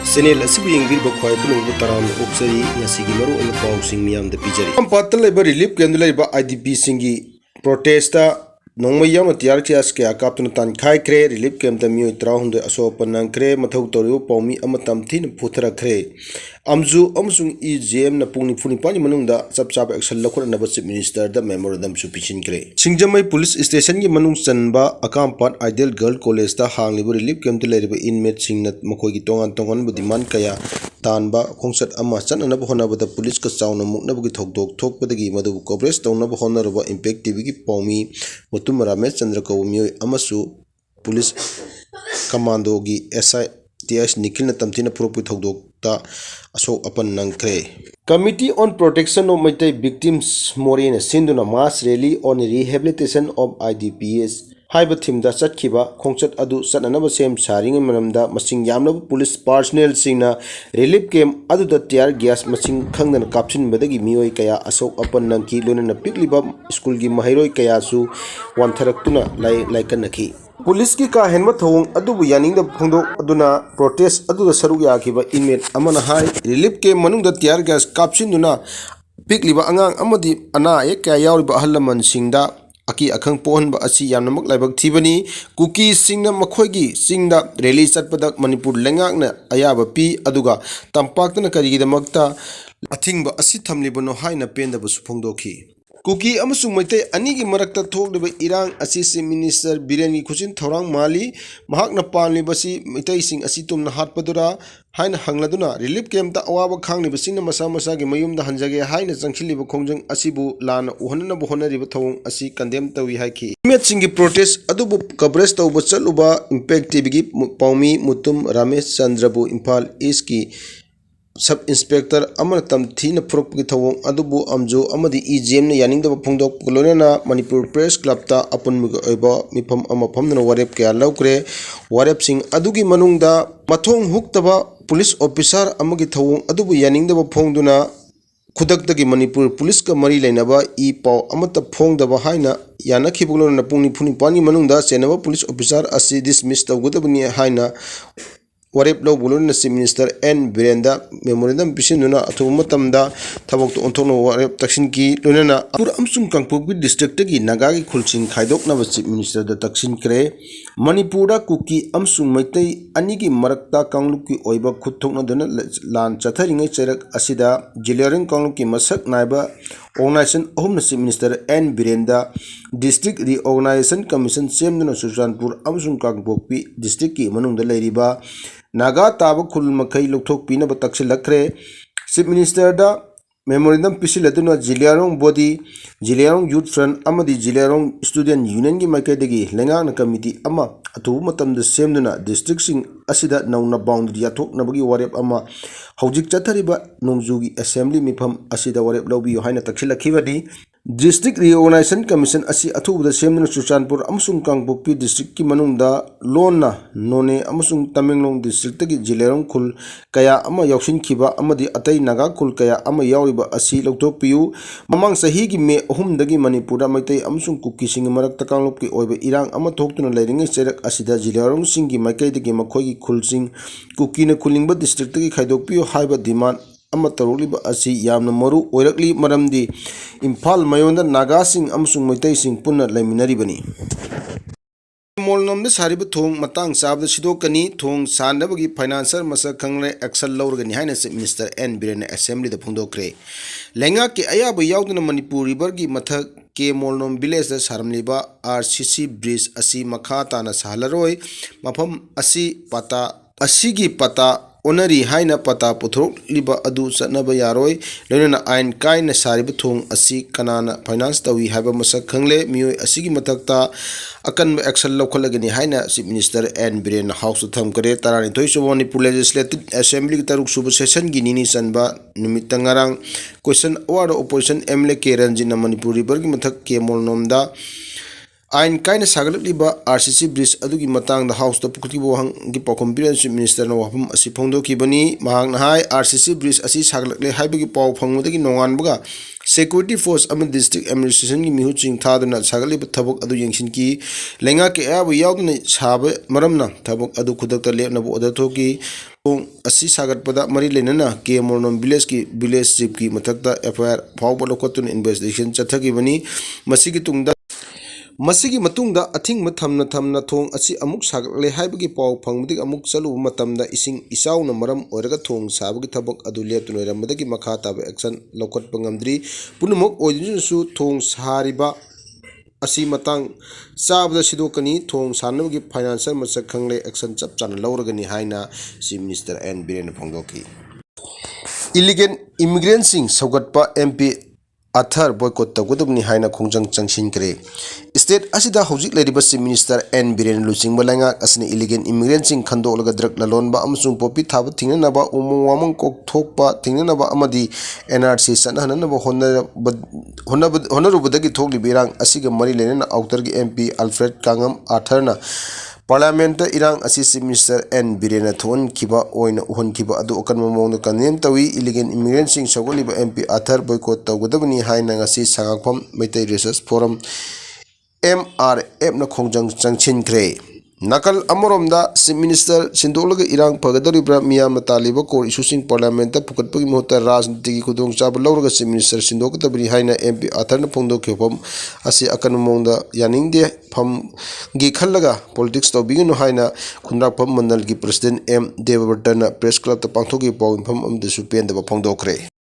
Senel asibu yengbirba khwai punungbu taram oksari ngasigi maru oina pawsing miyamda pijari. Ampatta laiba relief camp laiba IDP singi protesta nongmai yauna tiar kias ke akaptuna Taksinkhre relief camp da mioi trahunde asopa nangkre mathau toriu pawmi amatam thin phuthrakre amju amsung EGM na pungni phuni pani manungda chapchap action lakhur na chief minister da memorandum su pichinkre Singjamai police station gi manung chanba akampat ideal girl college da hanglibu relief camp leriba inmate singna makoi gi tongan bu demand kaya tanba khongsat ama chanana honabada police ka chawna mukna bu gi thokdok thokpadagi madu coverage tawna bu honarba impact tv gi pawmi mutum ramesh chandra ko mioi amasu police commando gi SI TS Nikhil na tamtina propu thokdok ta asok apan nangkre Committee on Protection of Maitai Victims Morena Sinduna mass rally on rehabilitation of IDPs haiba thimda chatkhiba khongchat adu sananaba sem saring manamda masing yamnaba police personnel singna relief camp adu da tear gas masing khangdana kapchin badagi mioi kaya asok apan nangki lonana pikliba school gi mahairoi kaya su wantharaktuna laikanaki Police ki ka henma thong adubu yaning da phongdo aduna protest adu da saruk yakhiba inmate amana hai relief camp manung da tear gas kapchin duna pikliba angang amadi ana ek kaya yawriba ahalaman singda Aki akhang pohon ba asi yamnamak laibak thibani kuki singna makhoigi singda rally chatpadak Manipur lengak na ayaba pi aduga tampaktana karigidamakta athingba asi thamlibano haina penda bu suphongdokhi Kuki amasung maitai anigi marakta thokliba irang asi minister Birengi khusin thorang mali mahakna panlibasi maitai sing asi tumna hatpadura haina hangladuna relief camp ta awaba khangniba singna masa gi mayumda hanjage haina changkhiliba khongjang asibu lana uhanna bu honariba thong asi condemn tawi haiki met singi protest adubu coverage tawba chaluba impact tv gi pawmi mutum Ramesh Chandra bu Imphal East ki Sub Inspector Amar Tamthina Prokki Thawong Adubu Amjo Amadi EGM na yaning da phongdok kolona Manipur Press Club ta apun oiba mifam amafamna warep kya laukre warep sing adugi manungda mathong huktaba police officer amagi thawong adubu yaning da phongduna khudakdagi Manipur police ka mari lainaba I paw amata phongdaba haina yana khibulona pungni phuni pani manungda chenaba police officer asi dismiss tawgudabni haina Warep law bulun Chief Minister N Birenda memorandum pisinuna athuma tamda thabok to onthokno warep Taksinkhre lunana pur amsung kangpokbi district gi Nagagee Khulsing Khaidoknaba Chief Minister da Taksinkhre Manipura kuki amsung maitai anigi marakta kanglukki oiba khuthokna dana lan chatharingai cherak asida jiliaring kanglukki masak naiba organization ahumna Chief Minister N Birenda District Reorganization Commission semduna Sujanpur amsung kangpokbi district ki manungda leiriba Naga taba khul makai lokthok pina ba taksilakre Chief Minister da memorandum pisiladuna Jiliarong body Jiliarong Youth Front amadi Jiliarong Student Union gi makai degi lengang committee ama atu matam da semduna district sing asida nauna boundary athok nabagi warep ama hojik chathariba nongjugi assembly mifam asida warep lobbi haina taksilakhiwadi District Reorganization Commission asi athubda semduna Suchanpur amasung Kangpokpi district ki manungda lonna none amasung Tamenglong district gi Jiliarong khul kaya ama yauksin khiba amadi atai naga khul kaya ama yawriba asi lokthokpiu mamang sahi gi me ahum dagi Manipura maitai amasung kuki sing marak takanglop ki oiba irang ama thoktuna leiringai cherak asida Jiliarong singi maikai dagi makhoi gi Khulsing kuki na khulingba district gi Khaidokpiu haiba demand ama taroliba asi yamna maru oirakli maramdi Imphal mayonda Naga sing amsung maitai sing punna laiminaribani molnomda sariba thong matang sabda sidokani thong sandabagi financier masa khangle action lawrgani haina Chief Minister N Birena assembly da phongdokre lenga ke ayaba yawduna Manipur river gi mathak ke molnom village da saramliba RCC bridge asi makha tana sahalaroi mafam asi pata asigi pata onari haina pata puthok liba adu chanaba yaroi loina ain kaina sariba thong asi kanana finance tawi haba masak khangle mioi asigi matakta akan action lokhalagani haina Chief Minister N Biren House tham kare tarani toisowani legislative assembly taruk suba session gi nini sanba numit ngarang question award opposition MLA K Ranjina Manipur river gi mathak ke molnomda Ain kaina sagalakliba RCC bridge adugi matang da house to pukti bo hang gi pakom Chief Minister na wapum asi phongdo kibani mahang na hai RCC bridge asi sagalakle haibagi paw phangmudagi nongan buga security force am district administration gi mihu ching thaduna sagaliba thabok adu yengsin ki lenga ke abu yawduna sabe maramna thabok adu khudakta lepna bo order thoki asi sagat pada mari lenana ke mornom village chief ki mathakta FIR fawba lokotun investigation chathagi bani masigi tungda masigi matungda athing thamna thong asi amuk sagle haibagi paw phangmudi amuk chalu matamda ising isauna maram oiraga thong sabagi thabak adu leptun oiramdagi makha taba action lokot pangamdri punumok oidinsu thong sariba asi matang sabda sidokani thong sanamgi financial masak khangle action chap chana lawragani haina si minister N Biren phongdoki illegal immigrant sing saugatpa MP Athar boycott tawgudubni haina khongjang Taksinkhre state asida hojik leriba si minister N Biren Lusing balanga asini illegal immigrant sing khandolaga drug lalonba amsung popi thaba thingnaba umung wamang kok thokpa thingnaba amadi NRC sanhanaba honarubadagi thokli birang asiga mari lenena outer gi MP Alfred Kangam Arthurna Parliament irang assistant minister N Birena thon kiba oina uhon kiba adu okan momong kanem tawi illegal immigrant sing sogoliba MP Arthur boycott tawgadabni haina ngasi sangakpham Maitai Research Forum MRF na khongjang Taksinkhre nakal amoromda si minister sindolaga irang pagadoribra miyamna taliba kor issue parliament ta pukatpagi mohta rajniti gi khudong chaba lawraga si minister sindoktabri haina MP Arthur na phongdokhepam asi akan momongda yaningde pham gi khallaga politics to bigino haina khunrakpham mandal gi president M Devavartana press club ta pangthoki paw infam amde su pendaba phongdokhre